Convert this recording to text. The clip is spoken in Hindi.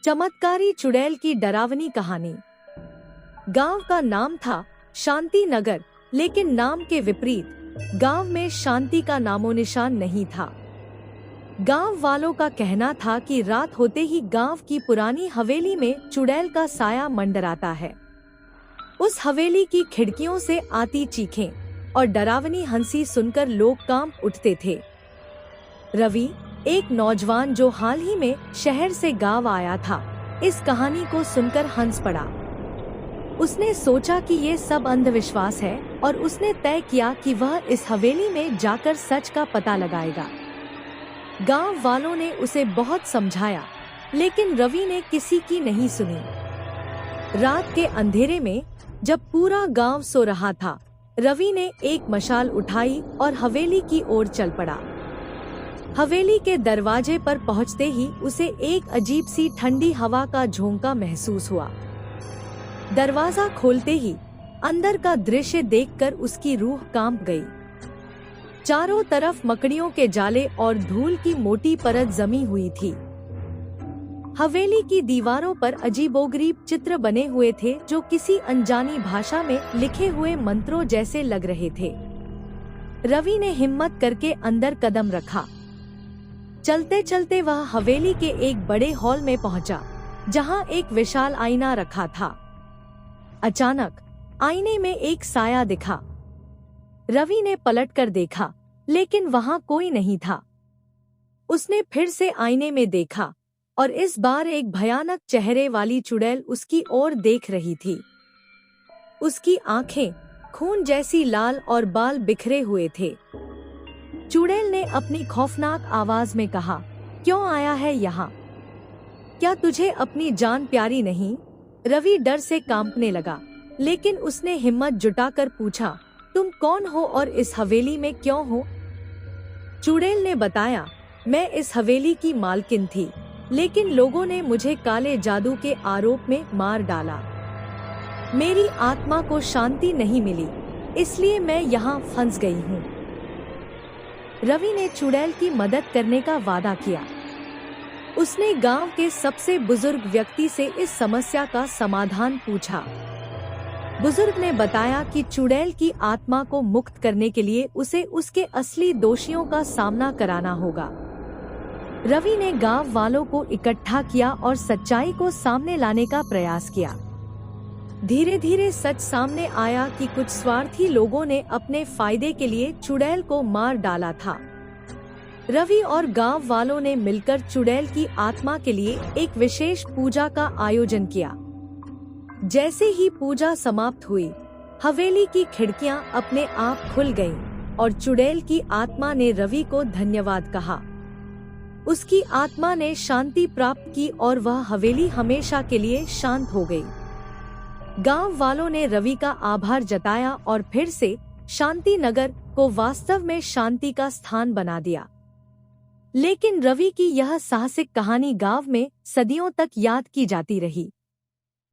चमत्कारी चुड़ैल की डरावनी कहानी। गांव का नाम था शांति नगर, लेकिन नाम के विपरीत गांव में शांति का नामो निशान नहीं था। गांव वालों का कहना था कि रात होते ही गांव की पुरानी हवेली में चुड़ैल का साया मंडराता है। उस हवेली की खिड़कियों से आती चीखें और डरावनी हंसी सुनकर लोग कांप उठते थे। रवि, एक नौजवान जो हाल ही में शहर से गांव आया था, इस कहानी को सुनकर हंस पड़ा। उसने सोचा कि ये सब अंधविश्वास है और उसने तय किया कि वह इस हवेली में जाकर सच का पता लगाएगा। गांव वालों ने उसे बहुत समझाया, लेकिन रवि ने किसी की नहीं सुनी। रात के अंधेरे में जब पूरा गांव सो रहा था, रवि ने एक मशाल उठाई और हवेली की ओर चल पड़ा। हवेली के दरवाजे पर पहुंचते ही उसे एक अजीब सी ठंडी हवा का झोंका महसूस हुआ। दरवाजा खोलते ही अंदर का दृश्य देखकर उसकी रूह कांप गई। चारों तरफ मकड़ियों के जाले और धूल की मोटी परत जमी हुई थी। हवेली की दीवारों पर अजीबोगरीब चित्र बने हुए थे जो किसी अनजानी भाषा में लिखे हुए मंत्रों जैसे लग रहे थे। रवि ने हिम्मत करके अंदर कदम रखा। चलते चलते वह हवेली के एक बड़े हॉल में पहुंचा, जहां एक विशाल आईना रखा था। अचानक आईने में एक साया दिखा। रवि ने पलटकर देखा, लेकिन वहां कोई नहीं था। उसने फिर से आईने में देखा और इस बार एक भयानक चेहरे वाली चुड़ैल उसकी ओर देख रही थी। उसकी आंखें खून जैसी लाल और बाल बिखरे हुए थे। चुड़ैल ने अपनी खौफनाक आवाज में कहा, क्यों आया है यहाँ? क्या तुझे अपनी जान प्यारी नहीं? रवि डर से कांपने लगा, लेकिन उसने हिम्मत जुटाकर पूछा, तुम कौन हो और इस हवेली में क्यों हो? चुड़ैल ने बताया, मैं इस हवेली की मालकिन थी, लेकिन लोगों ने मुझे काले जादू के आरोप में मार डाला। मेरी आत्मा को शांति नहीं मिली, इसलिए मैं यहाँ फंस गई हूँ। रवि ने चुड़ैल की मदद करने का वादा किया। उसने गांव के सबसे बुजुर्ग व्यक्ति से इस समस्या का समाधान पूछा। बुजुर्ग ने बताया कि चुड़ैल की आत्मा को मुक्त करने के लिए उसे उसके असली दोषियों का सामना कराना होगा। रवि ने गांव वालों को इकट्ठा किया और सच्चाई को सामने लाने का प्रयास किया। धीरे धीरे सच सामने आया कि कुछ स्वार्थी लोगों ने अपने फायदे के लिए चुड़ैल को मार डाला था। रवि और गांव वालों ने मिलकर चुड़ैल की आत्मा के लिए एक विशेष पूजा का आयोजन किया। जैसे ही पूजा समाप्त हुई, हवेली की खिड़कियां अपने आप खुल गईं और चुड़ैल की आत्मा ने रवि को धन्यवाद कहा। उसकी आत्मा ने शांति प्राप्त की और वह हवेली हमेशा के लिए शांत हो गई। गांव वालों ने रवि का आभार जताया और फिर से शांति नगर को वास्तव में शांति का स्थान बना दिया। लेकिन रवि की यह साहसिक कहानी गांव में सदियों तक याद की जाती रही।